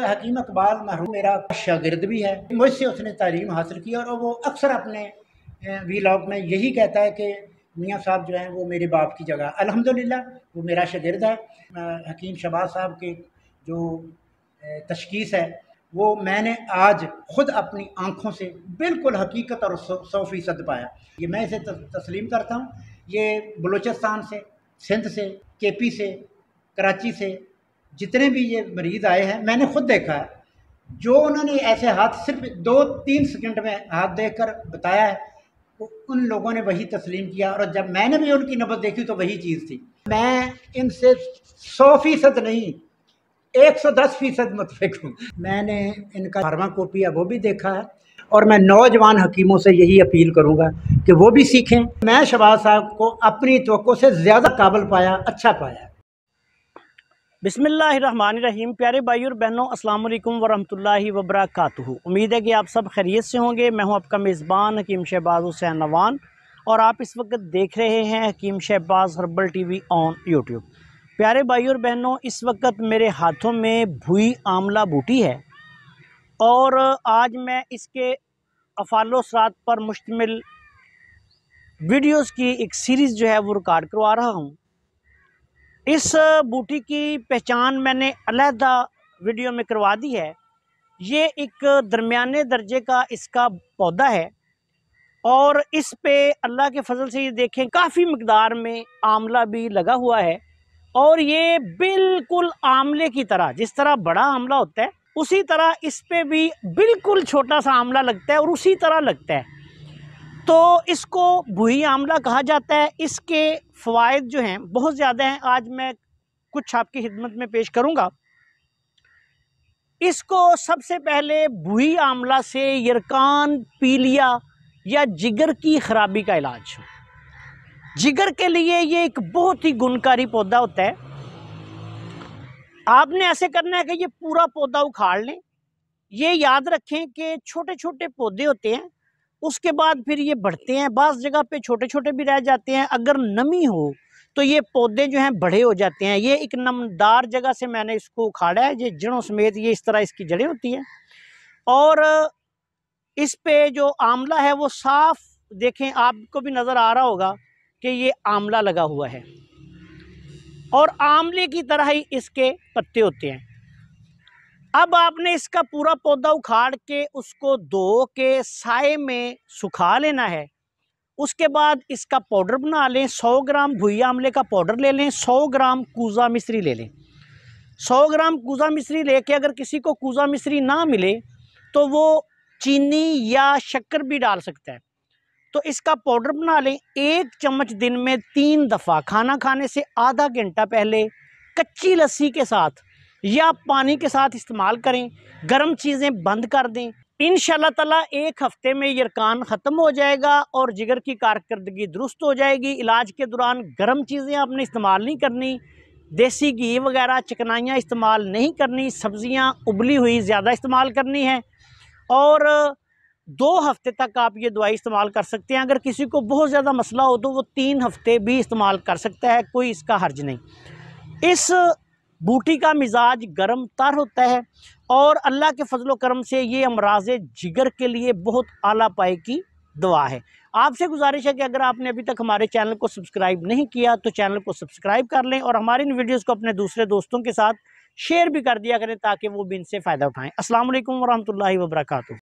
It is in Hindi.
हकीम इकबाल मरहूम मेरा शागिर्द भी है, मुझसे उसने तालीम हासिल की और वो अक्सर अपने वीलॉग में यही कहता है कि मियाँ साहब जो हैं वो मेरे बाप की जगह। अल्हम्दुलिल्लाह वो मेरा शागिर्द है। हकीम शहबाज साहब के जो तशख़ीस है वो मैंने आज ख़ुद अपनी आँखों से बिल्कुल हकीकत और 100% पाया। ये मैं इसे तस्लीम करता हूँ। ये बलूचिस्तान से, सिंध से, केपी से, कराची से जितने भी ये मरीज़ आए हैं मैंने खुद देखा है। जो उन्होंने ऐसे हाथ सिर्फ 2-3 सेकंड में हाथ देखकर बताया है, उन लोगों ने वही तस्लीम किया और जब मैंने भी उनकी नब्ज़ देखी तो वही चीज़ थी। मैं इनसे 100% नहीं 110% मुत्तफ़िक हूँ। मैंने इनका फार्माकोपिया वो भी देखा है और मैं नौजवान हकीमों से यही अपील करूँगा कि वो भी सीखें। मैं शहबाज साहब को अपनी तवक्को से ज़्यादा काबिल पाया, अच्छा पाया। बिस्मिल्लाहिर्रहमानिर्रहीम। प्यारे भाई और बहनों, अस्सलाम वालेकुम वरहमतुल्लाहि वबरकातुहू। उम्मीद है कि आप सब खैरियत से होंगे। मैं हूं आपका मेज़बान हकीम शहबाज हुसैन नवान और आप इस वक्त देख रहे हैं Hakim Shahbaz herbal TV on YouTube. प्यारे भाई और बहनों, इस वक्त मेरे हाथों में भुई आमला बूटी है और आज मैं इसके अफ़ालो-सरात पर मुश्तमिल वीडियोज़ की एक सीरीज़ जो है वो रिकॉर्ड करवा रहा हूँ। इस बूटी की पहचान मैंने अलहदा वीडियो में करवा दी है। ये एक दरमियाने दर्जे का इसका पौधा है और इस पे अल्लाह के फजल से ये देखें काफ़ी मकदार में आंवला भी लगा हुआ है और ये बिल्कुल आंवले की तरह, जिस तरह बड़ा आंवला होता है उसी तरह इस पे भी बिल्कुल छोटा सा आंवला लगता है और उसी तरह लगता है। तो इसको भुई आंवला कहा जाता है। इसके फ़वाइद जो हैं बहुत ज़्यादा हैं, आज मैं कुछ आपकी खिदमत में पेश करूंगा। इसको सबसे पहले भुई आंवला से यरकान, पीलिया या जिगर की खराबी का इलाज। जिगर के लिए ये एक बहुत ही गुणकारी पौधा होता है। आपने ऐसे करना है कि ये पूरा पौधा उखाड़ लें। ये याद रखें कि छोटे छोटे पौधे होते हैं, उसके बाद फिर ये बढ़ते हैं, बाज़ जगह पे छोटे छोटे भी रह जाते हैं। अगर नमी हो तो ये पौधे जो हैं बड़े हो जाते हैं। ये एक नमदार जगह से मैंने इसको उखाड़ा है। ये जड़ों समेत ये इस तरह इसकी जड़ें होती हैं और इस पे जो आंवला है वो साफ देखें, आपको भी नज़र आ रहा होगा कि ये आंवला लगा हुआ है और आंवले की तरह ही इसके पत्ते होते हैं। अब आपने इसका पूरा पौधा उखाड़ के उसको धो के साए में सुखा लेना है। उसके बाद इसका पाउडर बना लें। 100 ग्राम भुई आंवले का पाउडर ले लें। 100 ग्राम कूजा मिश्री ले लें। 100 ग्राम कूजा मिश्री लेके अगर किसी को कूजा मिश्री ना मिले तो वो चीनी या शक्कर भी डाल सकता है। तो इसका पाउडर बना लें। 1 चम्मच दिन में 3 दफ़ा खाना खाने से आधा घंटा पहले कच्ची लस्सी के साथ या पानी के साथ इस्तेमाल करें। गर्म चीज़ें बंद कर दें। इंशाअल्लाह ताला 1 हफ्ते में यरकान ख़त्म हो जाएगा और जिगर की कारकर्दगी दुरुस्त हो जाएगी। इलाज के दौरान गर्म चीज़ें आपने इस्तेमाल नहीं करनी, देसी घी वगैरह चिकनाइयाँ इस्तेमाल नहीं करनी, सब्ज़ियाँ उबली हुई ज़्यादा इस्तेमाल करनी है और 2 हफ्ते तक आप ये दवाई इस्तेमाल कर सकते हैं। अगर किसी को बहुत ज़्यादा मसला हो तो वो 3 हफ्ते भी इस्तेमाल कर सकता है, कोई इसका हर्ज नहीं। इस बूटी का मिजाज गर्म तर होता है और अल्लाह के फजलो करम से ये अमराज़े जिगर के लिए बहुत आला पाए की दवा है। आपसे गुजारिश है कि अगर आपने अभी तक हमारे चैनल को सब्सक्राइब नहीं किया तो चैनल को सब्सक्राइब कर लें और हमारी इन वीडियोज़ को अपने दूसरे दोस्तों के साथ शेयर भी कर दिया करें ताकि वो भी इनसे फ़ायदा उठाएँ। अस्सलाम वालेकुम वरहमतुल्लाहि वबरकातुहू।